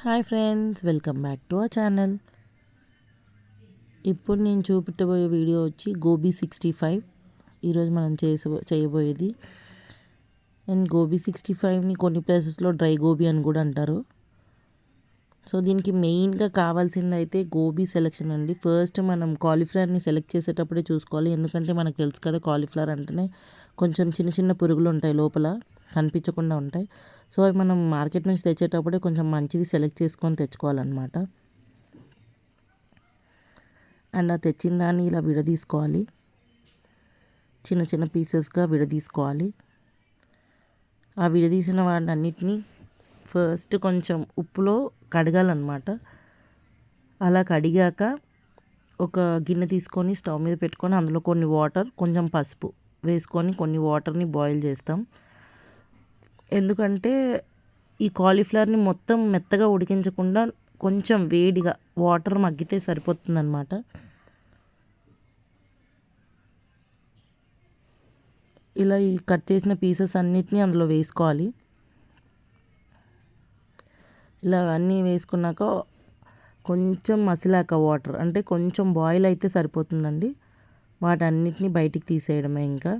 Hi friends, welcome back to our channel. ఇప్పుడు నేను చూపెట్టబోయే video వచ్చి గోబీ 65. ఈరోజు మనం చేయబోయేది. అండ్ గోబీ 65ని కొన్ని ప్లేసెస్లో డ్రై గోబీ అని కూడా అంటారు. సో దీనికి మెయిన్గా కావాల్సింది అయితే గోబీ సెలెక్షన్ అండి. ఫస్ట్ మనం కాలీఫ్లవర్ని సెలెక్ట్ చేసేటప్పుడే చూసుకోవాలి, ఎందుకంటే మనకు తెలుసు కదా కాలీఫ్లవర్ అంటేనే కొంచెం చిన్న చిన్న పురుగులు ఉంటాయి, లోపల కనిపించకుండా ఉంటాయి. సో అవి మనం మార్కెట్ నుంచి తెచ్చేటప్పుడే కొంచెం మంచిది సెలెక్ట్ చేసుకొని తెచ్చుకోవాలన్నమాట. అండ్ ఆ తెచ్చిన దాన్ని ఇలా విడదీసుకోవాలి, చిన్న చిన్న పీసెస్గా విడదీసుకోవాలి. ఆ విడదీసిన వాటినన్నిటినీ ఫస్ట్ కొంచెం ఉప్పులో కడగాలన్నమాట. అలా కడిగాక ఒక గిన్నె తీసుకొని స్టవ్ మీద పెట్టుకొని అందులో కొన్ని వాటర్, కొంచెం పసుపు వేసుకొని కొన్ని వాటర్ని బాయిల్ చేస్తాం. ఎందుకంటే ఈ కాలీఫ్లవర్ని మొత్తం మెత్తగా ఉడికించకుండా కొంచెం వేడిగా వాటర్ మగ్గితే సరిపోతుందన్నమాట. ఇలా ఈ కట్ చేసిన పీసెస్ అన్నిటినీ అందులో వేసుకోవాలి. ఇలా అన్నీ వేసుకున్నాక కొంచెం మసిలాక వాటర్ అంటే కొంచెం బాయిల్ అయితే సరిపోతుందండి. వాటన్నిటిని బయటికి తీసేయడమే. ఇంకా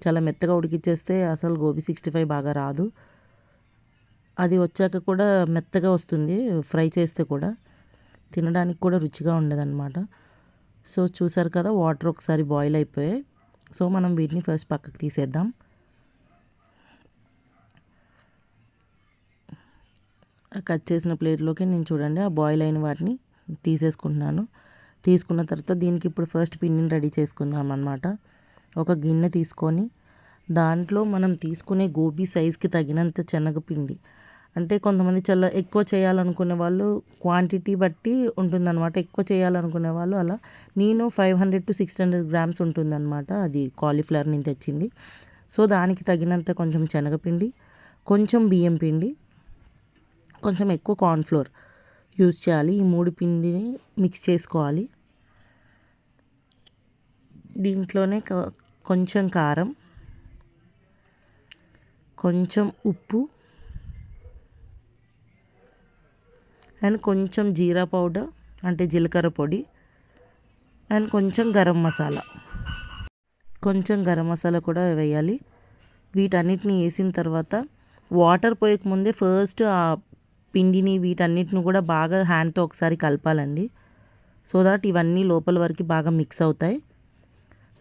చాలా మెత్తగా ఉడికిచ్చేస్తే అసలు గోబీ 65 బాగా రాదు. అది వచ్చాక కూడా మెత్తగా వస్తుంది, ఫ్రై చేస్తే కూడా తినడానికి కూడా రుచిగా ఉండదన్నమాట. సో చూసారు కదా, వాటర్ ఒకసారి బాయిల్ అయిపోయాయి. సో మనం వీటిని ఫస్ట్ పక్కకు తీసేద్దాం. కట్ చేసిన ప్లేట్లోకి నేను చూడండి ఆ బాయిల్ అయిన వాటిని తీసేసుకుంటున్నాను. తీసుకున్న తర్వాత దీనికి ఇప్పుడు ఫస్ట్ పిండిని రెడీ చేసుకుందాం అన్నమాట. ఒక గిన్నె తీసుకొని దాంట్లో మనం తీసుకునే గోబీ సైజ్కి తగినంత శనగపిండి, అంటే కొంతమంది చాలా ఎక్కువ చేయాలనుకునే వాళ్ళు క్వాంటిటీ బట్టి ఉంటుందన్నమాట. ఎక్కువ చేయాలనుకునే వాళ్ళు అలా, నేను 500 to 600 grams ఉంటుందన్నమాట. అది కాలీఫ్లవర్ నేను తెచ్చింది. సో దానికి తగినంత కొంచెం శనగపిండి, కొంచెం బియ్యం పిండి, కొంచెం ఎక్కువ కార్న్ఫ్లోర్ యూజ్ చేయాలి. ఈ మూడు పిండిని మిక్స్ చేసుకోవాలి. దీంట్లోనే కొంచెం కారం, కొంచెం ఉప్పు అండ్ కొంచెం జీరా పౌడర్ అంటే జీలకర్ర పొడి అండ్ కొంచెం గరం మసాలా కూడా వేయాలి. వీటన్నిటిని వేసిన తర్వాత వాటర్ పోయకముందే ఫస్ట్ ఆ పిండిని వీటన్నిటిని కూడా బాగా హ్యాండ్తో ఒకసారి కలపాలండి. సో దట్ ఇవన్నీ లోపల వరకు బాగా మిక్స్ అవుతాయి.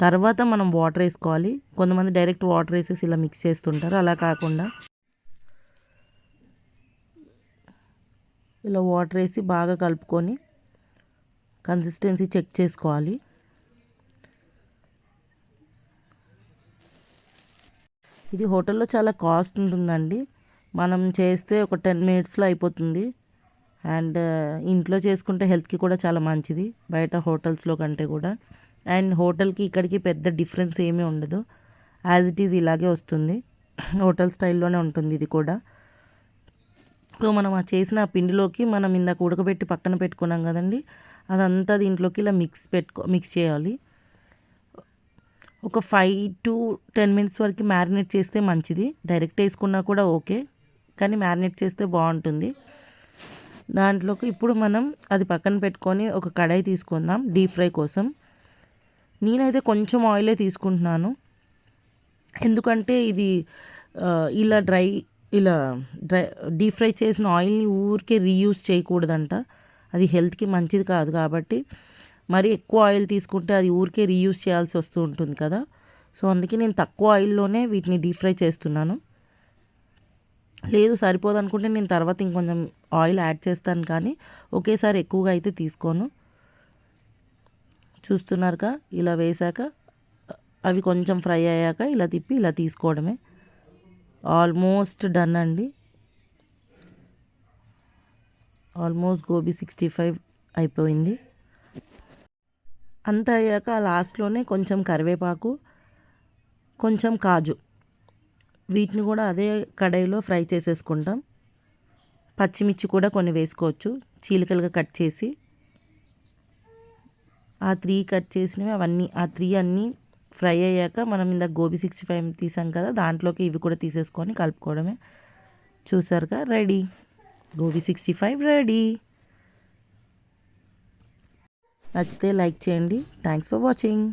తర్వాత మనం వాటర్ వేసుకోవాలి. కొంతమంది డైరెక్ట్ వాటర్ వేసేసి ఇలా మిక్స్ చేస్తుంటారు, అలా కాకుండా ఇలా వాటర్ వేసి బాగా కలుపుకొని కన్సిస్టెన్సీ చెక్ చేసుకోవాలి. ఇది హోటల్లో చాలా కాస్ట్ ఉంటుందండి. మనం చేస్తే ఒక 10 minutesలో అయిపోతుంది. అండ్ ఇంట్లో చేసుకుంటే హెల్త్కి కూడా చాలా మంచిది, బయట హోటల్స్లో కంటే కూడా. అండ్ హోటల్కి ఇక్కడికి పెద్ద డిఫరెన్స్ ఏమీ ఉండదు, యాజ్ ఇట్ ఈజ్ ఇలాగే వస్తుంది. హోటల్ స్టైల్లోనే ఉంటుంది ఇది కూడా. సో మనం ఆ చేసిన పిండిలోకి మనం ఇందాక ఉడకబెట్టి పక్కన పెట్టుకున్నాం కదండి, అదంతా దీంట్లోకి ఇలా మిక్స్ చేయాలి. ఒక 5 to 10 minutes వరకు మ్యారినేట్ చేస్తే మంచిది. డైరెక్ట్ వేసుకున్నా కూడా ఓకే, కానీ మ్యారినేట్ చేస్తే బాగుంటుంది. దాంట్లోకి ఇప్పుడు మనం అది పక్కన పెట్టుకొని ఒక కడాయి తీసుకుందాం డీప్ ఫ్రై కోసం. నేనైతే కొంచెం ఆయిలే తీసుకుంటున్నాను, ఎందుకంటే ఇది ఇలా డీప్ ఫ్రై చేసిన ఆయిల్ని ఊరికే రీయూజ్ చేయకూడదంట. అది హెల్త్కి మంచిది కాదు. కాబట్టి మరి ఎక్కువ ఆయిల్ తీసుకుంటే అది ఊరికే రీయూజ్ చేయాల్సి వస్తూ ఉంటుంది కదా. సో అందుకే నేను తక్కువ ఆయిల్లోనే వీటిని డీప్ ఫ్రై చేస్తున్నాను. లేదు సరిపోదు అనుకుంటే నేను తర్వాత ఇంకొంచెం ఆయిల్ యాడ్ చేస్తాను, కానీ ఒకేసారి ఎక్కువగా అయితే తీసుకోను. చూస్తున్నారుగా, ఇలా వేసాక అవి కొంచెం ఫ్రై అయ్యాక ఇలా తిప్పి ఇలా తీసుకోవడమే. ఆల్మోస్ట్ డన్ అండి. ఆల్మోస్ట్ గోబీ 65 అయిపోయింది. అంతా అయ్యాక లాస్ట్లోనే కొంచెం కరివేపాకు, కొంచెం కాజు, వీటిని కూడా అదే కడాయిలో ఫ్రై చేసేసుకుంటాం. పచ్చిమిర్చి కూడా కొన్ని వేసుకోవచ్చు చీలికలుగా కట్ చేసి. ఆ 3 కట్ చేసినవి ఆ 3 అన్నీ ఫ్రై అయ్యాక మనం ఇందాక గోబీ 65 తీసాం కదా, దాంట్లోకి ఇవి కూడా తీసేసుకొని కలుపుకోవడమే. చూసారుగా, రెడీ. గోబీ 65 రెడీ. నచ్చితే లైక్ చేయండి. Thanks for watching.